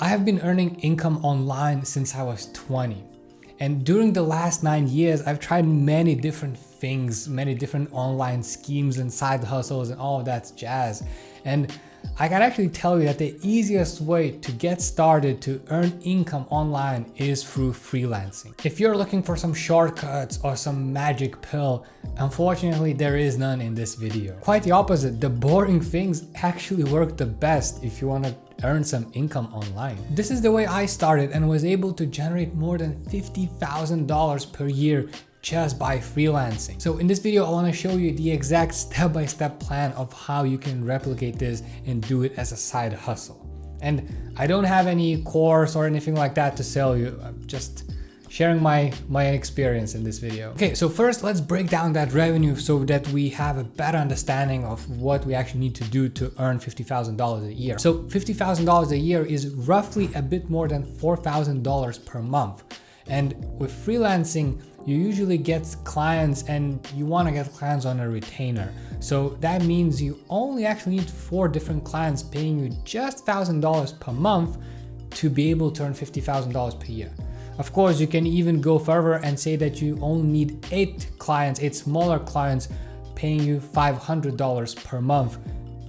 I have been earning income online since I was 20. And during the last 9 years, I've tried many different things, many different online schemes and side hustles and all of that jazz. And I can actually tell you that the easiest way to get started to earn income online is through freelancing. If you're looking for some shortcuts or some magic pill, unfortunately there is none in this video. Quite the opposite, the boring things actually work the best if you want to earn some income online. This is the way I started and was able to generate more than $50,000 per year just by freelancing. So in this video, I want to show you the exact step-by-step plan of how you can replicate this and do it as a side hustle. And I don't have any course or anything like that to sell you. I'm just sharing my experience in this video. Okay, so first let's break down that revenue so that we have a better understanding of what we actually need to do to earn $50,000 a year. So $50,000 a year is roughly a bit more than $4,000 per month. And with freelancing, you usually get clients and you want to get clients on a retainer. So that means you only actually need 4 different clients paying you just $1,000 per month to be able to earn $50,000 per year. Of course, you can even go further and say that you only need 8 clients, 8 smaller clients paying you $500 per month,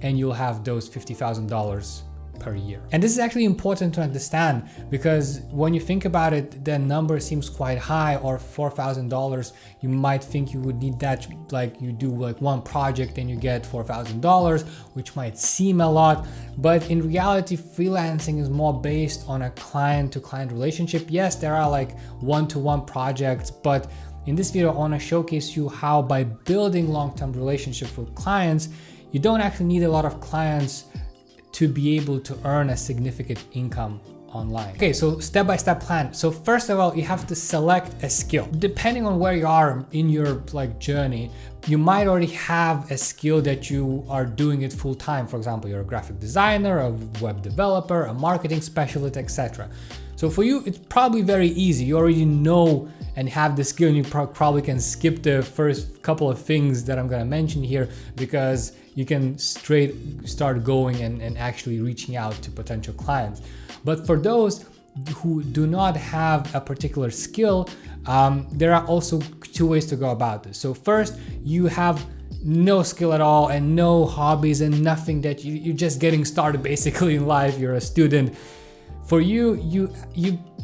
and you'll have those $50,000 per year. And this is actually important to understand because when you think about it, the number seems quite high, or $4,000. You might think you would need that, like you do like one project and you get $4,000, which might seem a lot, but in reality, freelancing is more based on a client-to-client relationship. Yes, there are like one-to-one projects, but in this video, I want to showcase you how by building long-term relationships with clients, you don't actually need a lot of clients to be able to earn a significant income online. Okay, so step-by-step plan. So first of all, you have to select a skill. Depending on where you are in your journey, you might already have a skill that you are doing it full time. For example, you're a graphic designer, a web developer, a marketing specialist, etc. So for you, it's probably very easy. You already know and have the skill, and you probably can skip the first couple of things that I'm gonna mention here because you can straight start going and actually reaching out to potential clients. But for those who do not have a particular skill, there are also 2 ways to go about this. So first, you have no skill at all and no hobbies and nothing, that you're just getting started basically in life. You're a student. For you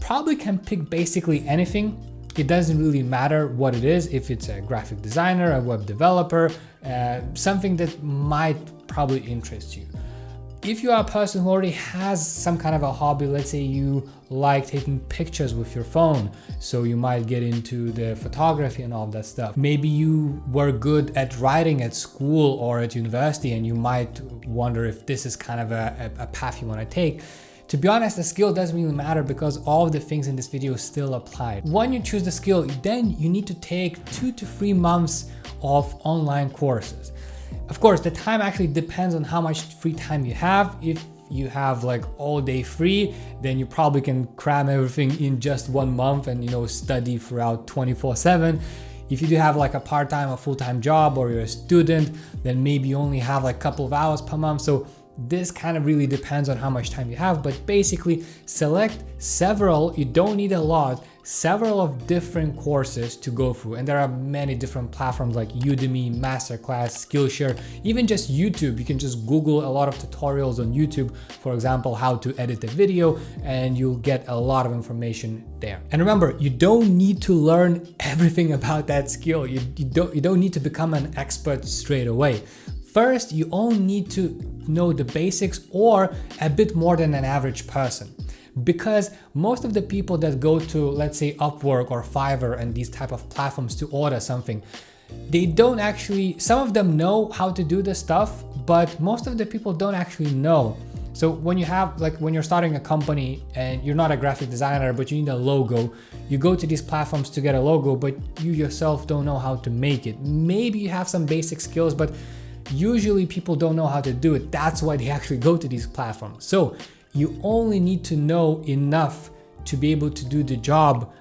probably can pick basically anything. It doesn't really matter what it is, if it's a graphic designer, a web developer, something that might probably interest you. If you are a person who already has some kind of a hobby, let's say you like taking pictures with your phone, so you might get into the photography and all that stuff. Maybe you were good at writing at school or at university and you might wonder if this is kind of a path you want to take. To be honest, the skill doesn't really matter because all of the things in this video still apply. When you choose the skill, then you need to take 2 to 3 months of online courses. Of course, the time actually depends on how much free time you have. If you have like all day free, then you probably can cram everything in just 1 month and study throughout 24/7. If you do have like a part-time or full-time job, or you're a student, then maybe you only have like a couple of hours per month. So this kind of really depends on how much time you have, but basically select several, you don't need a lot, several of different courses to go through. And there are many different platforms like Udemy, Masterclass, Skillshare, even just YouTube. You can just Google a lot of tutorials on YouTube, for example, how to edit a video, and you'll get a lot of information there. And remember, you don't need to learn everything about that skill. You don't need to become an expert straight away. First, you only need to know the basics or a bit more than an average person. Because most of the people that go to, let's say, Upwork or Fiverr and these type of platforms to order something, they don't actually, some of them know how to do this stuff, but most of the people don't actually know. So when you're starting a company and you're not a graphic designer, but you need a logo, you go to these platforms to get a logo, but you yourself don't know how to make it. Maybe you have some basic skills, but usually people don't know how to do it. That's why they actually go to these platforms. So you only need to know enough to be able to do the job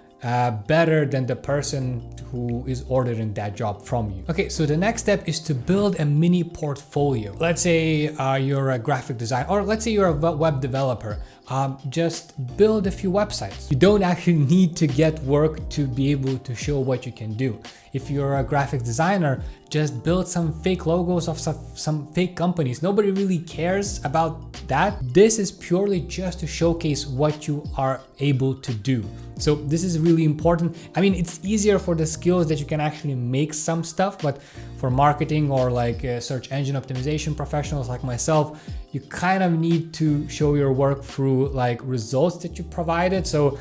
better than the person who is ordering that job from you. Okay, so the next step is to build a mini portfolio. Let's say you're a graphic designer, or let's say you're a web developer. just build a few websites. You don't actually need to get work to be able to show what you can do. If you're a graphic designer, just build some fake logos of some fake companies. Nobody really cares about that. This is purely just to showcase what you are able to do. So this is really important. I mean, it's easier for the skills that you can actually make some stuff, but for marketing or like search engine optimization professionals like myself, you kind of need to show your work through like results that you provided. So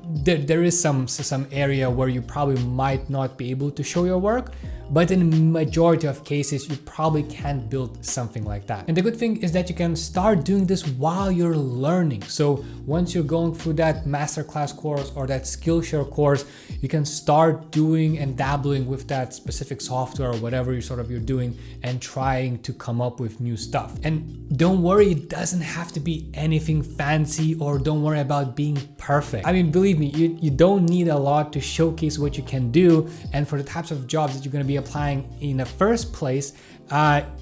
there is some area where you probably might not be able to show your work, but in majority of cases, you probably can build something like that. And the good thing is that you can start doing this while you're learning. So once you're going through that masterclass course or that Skillshare course, you can start doing and dabbling with that specific software or whatever you're doing and trying to come up with new stuff. And don't worry, it doesn't have to be anything fancy, or don't worry about being perfect. I mean, believe me, you don't need a lot to showcase what you can do. And for the types of jobs that you're going to be applying in the first place,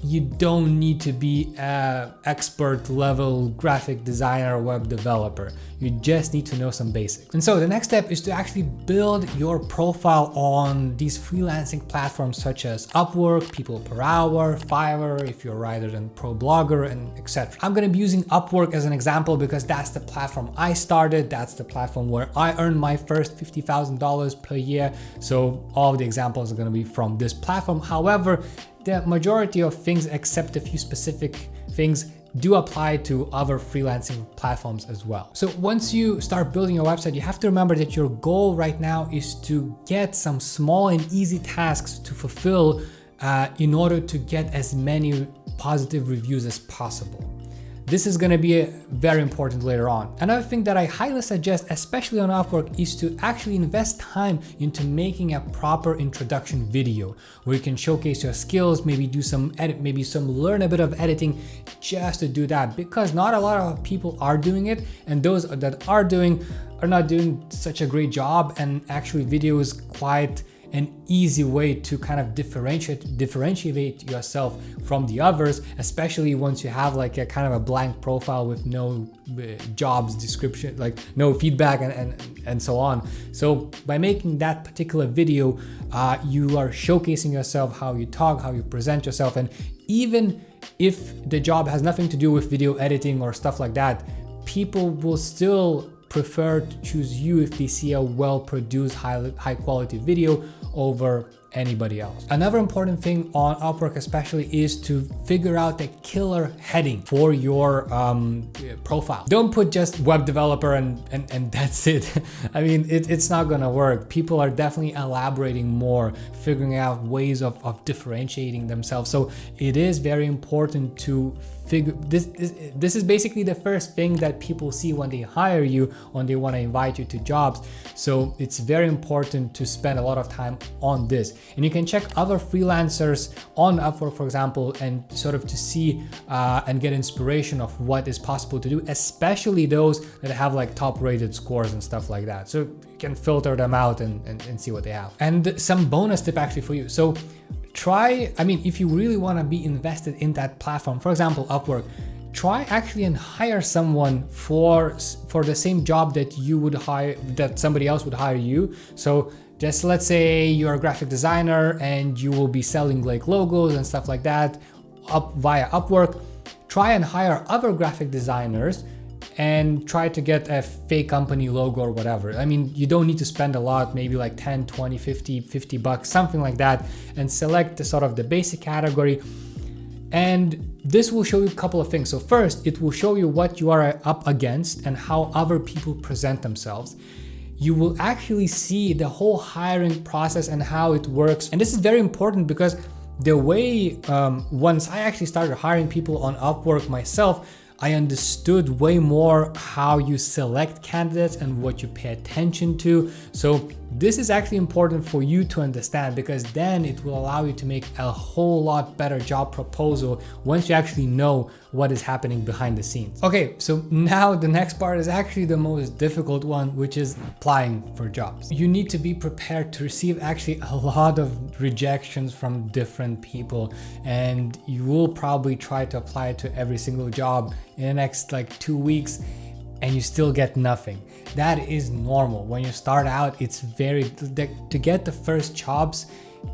you don't need to be an expert level graphic designer or web developer. You just need to know some basics. And so the next step is to actually build your profile on these freelancing platforms such as Upwork, People Per Hour, Fiverr, if you're a writer and pro blogger, and etc. I'm going to be using Upwork as an example because that's the platform I started. That's the platform where I earned my first $50,000 per year. So all of the examples are going to be from this platform. However, the majority of things, except a few specific things, do apply to other freelancing platforms as well. So once you start building your website, you have to remember that your goal right now is to get some small and easy tasks to fulfill in order to get as many positive reviews as possible. This is going to be very important later on. Another thing that I highly suggest, especially on Upwork, is to actually invest time into making a proper introduction video where you can showcase your skills, maybe do some edit, learn a bit of editing just to do that, because not a lot of people are doing it, and those that are not doing such a great job. And actually video is quite an easy way to kind of differentiate yourself from the others, especially once you have like a kind of a blank profile with no jobs description, like no feedback and so on. So by making that particular video, you are showcasing yourself, how you talk, how you present yourself. And even if the job has nothing to do with video editing or stuff like that, people will still prefer to choose you if they see a well-produced, high quality video over anybody else. Another important thing on Upwork especially is to figure out the killer heading for your profile. Don't put just web developer and that's it. I mean, it's not gonna work. People are definitely elaborating more, figuring out ways of differentiating themselves. So it is very important to figure this is basically the first thing that people see when they hire you, when they want to invite you to jobs. So it's very important to spend a lot of time on this. And you can check other freelancers on Upwork, for example, and sort of to see and get inspiration of what is possible to do, especially those that have like top rated scores and stuff like that. So you can filter them out and see what they have. And some bonus tip actually for you. So if you really want to be invested in that platform, for example, Upwork, try actually and hire someone for the same job that somebody else would hire you. So just let's say you're a graphic designer and you will be selling like logos and stuff like that via Upwork. Try and hire other graphic designers and try to get a fake company logo or whatever. I mean, you don't need to spend a lot, maybe like 10, 20, 50 bucks, something like that, and select the basic category. And this will show you a couple of things. So first, it will show you what you are up against and how other people present themselves. You will actually see the whole hiring process and how it works. And this is very important because the way, once I actually started hiring people on Upwork myself, I understood way more how you select candidates and what you pay attention to. So this is actually important for you to understand, because then it will allow you to make a whole lot better job proposal once you actually know what is happening behind the scenes. Okay, so now the next part is actually the most difficult one, which is applying for jobs. You need to be prepared to receive actually a lot of rejections from different people, and you will probably try to apply to every single job in the next like 2 weeks. and you still get nothing. That is normal. When you start out, it's to get the first jobs,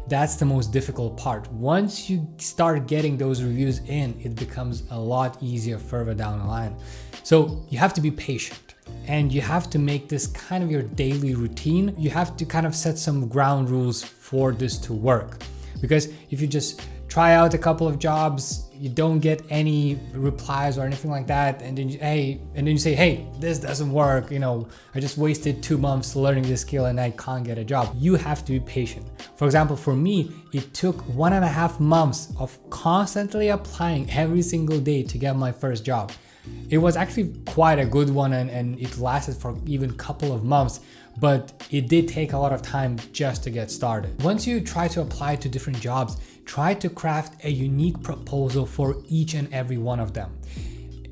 that's the most difficult part. Once you start getting those reviews in, it becomes a lot easier further down the line. So you have to be patient, and you have to make this kind of your daily routine. You have to kind of set some ground rules for this to work. Because if you just try out a couple of jobs, you don't get any replies or anything like that, and then you say, hey, this doesn't work, I just wasted 2 months learning this skill and I can't get a job. You have to be patient. For example, for me, it took 1.5 months of constantly applying every single day to get my first job. It was actually quite a good one, and it lasted for even a couple of months, but it did take a lot of time just to get started. Once you try to apply to different jobs, try to craft a unique proposal for each and every one of them.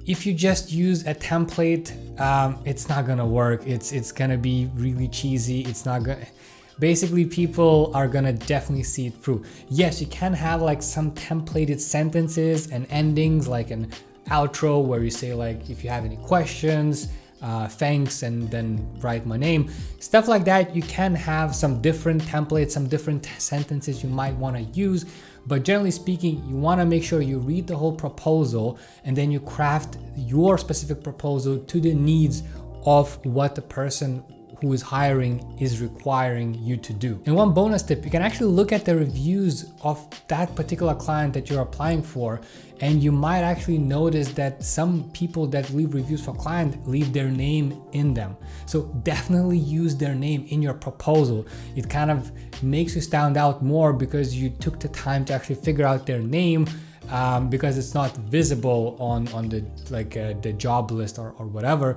If you just use a template, it's not gonna work. It's gonna be really cheesy. It's not gonna. Basically, people are gonna definitely see it through. Yes, you can have like some templated sentences and endings, like an outro where you say like, if you have any questions, thanks, and then write my name, stuff like that. You can have some different templates, some different sentences you might want to use, but generally speaking, you want to make sure you read the whole proposal and then you craft your specific proposal to the needs of what the person who is hiring is requiring you to do. And one bonus tip, you can actually look at the reviews of that particular client that you're applying for, and you might actually notice that some people that leave reviews for client leave their name in them. So definitely use their name in your proposal. It kind of makes you stand out more because you took the time to actually figure out their name, because it's not visible on the job list or whatever.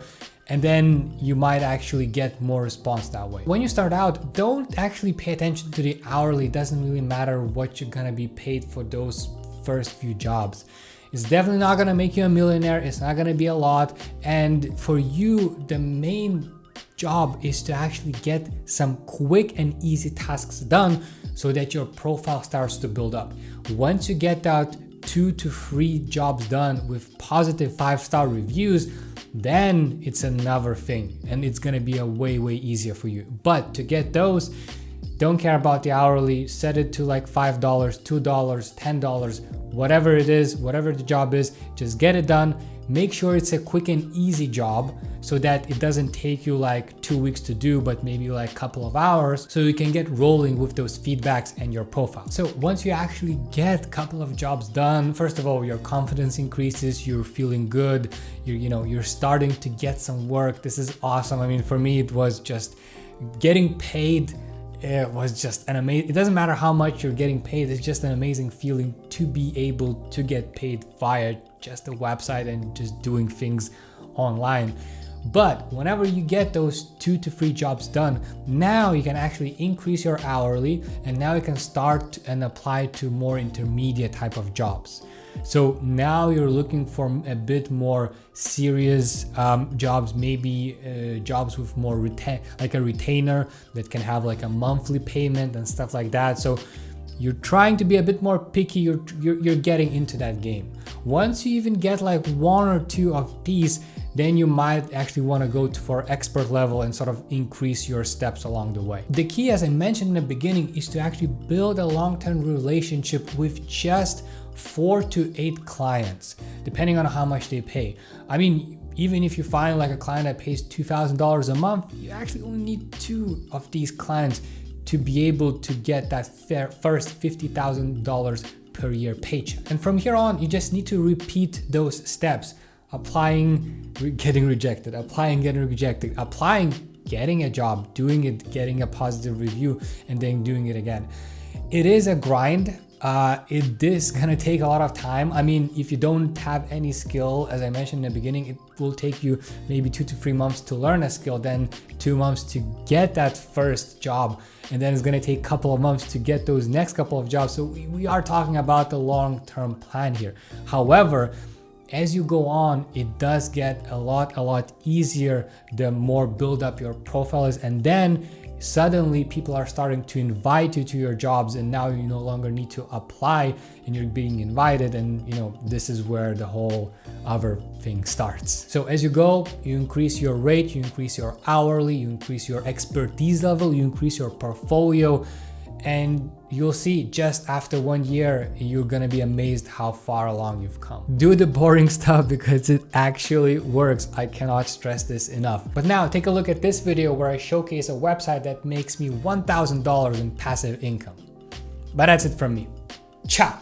And then you might actually get more response that way. When you start out, don't actually pay attention to the hourly. It doesn't really matter what you're gonna be paid for those first few jobs. It's definitely not gonna make you a millionaire. It's not gonna be a lot. And for you, the main job is to actually get some quick and easy tasks done so that your profile starts to build up. Once you get that 2 to 3 jobs done with positive 5-star reviews, then it's another thing, and it's gonna be a way easier for you. But to get those, don't care about the hourly, set it to like $5, $2, $10, whatever it is, whatever the job is, just get it done. Make sure it's a quick and easy job so that it doesn't take you like 2 weeks to do, but maybe like a couple of hours, so you can get rolling with those feedbacks and your profile. So once you actually get a couple of jobs done, first of all, your confidence increases, you're feeling good, you're starting to get some work. This is awesome. I mean, for me, it was just getting paid. It was just an amazing, it doesn't matter how much you're getting paid, it's just an amazing feeling to be able to get paid via just a website and just doing things online. But whenever you get those 2 to 3 jobs done, now you can actually increase your hourly, and now you can start and apply to more intermediate type of jobs. So now you're looking for a bit more serious jobs, maybe jobs with more like a retainer that can have like a monthly payment and stuff like that. So you're trying to be a bit more picky. You're getting into that game. Once you even get like 1 or 2 of these, then you might actually want to go for expert level and sort of increase your steps along the way. The key, as I mentioned in the beginning, is to actually build a long-term relationship with just 4 to 8 clients, depending on how much they pay. I mean, even if you find like a client that pays $2,000 a month, you actually only need 2 of these clients to be able to get that first $50,000 per year paycheck. And from here on, you just need to repeat those steps: applying, getting rejected, applying, getting rejected, applying, getting a job, doing it, getting a positive review, and then doing it again. It is a grind. It is gonna take a lot of time. I mean, if you don't have any skill, as I mentioned in the beginning, it will take you maybe 2 to 3 months to learn a skill, then 2 months to get that first job, and then it's gonna take a couple of months to get those next couple of jobs. So we are talking about the long-term plan here. However, as you go on, it does get a lot easier the more build up your profile is, and then Suddenly people are starting to invite you to your jobs, and now you no longer need to apply and you're being invited. And this is where the whole other thing starts. So as you go, you increase your rate, you increase your hourly, you increase your expertise level, you increase your portfolio, and you'll see just after 1 year, you're gonna be amazed how far along you've come. Do the boring stuff because it actually works. I cannot stress this enough. But now take a look at this video where I showcase a website that makes me $1,000 in passive income. But that's it from me. Ciao.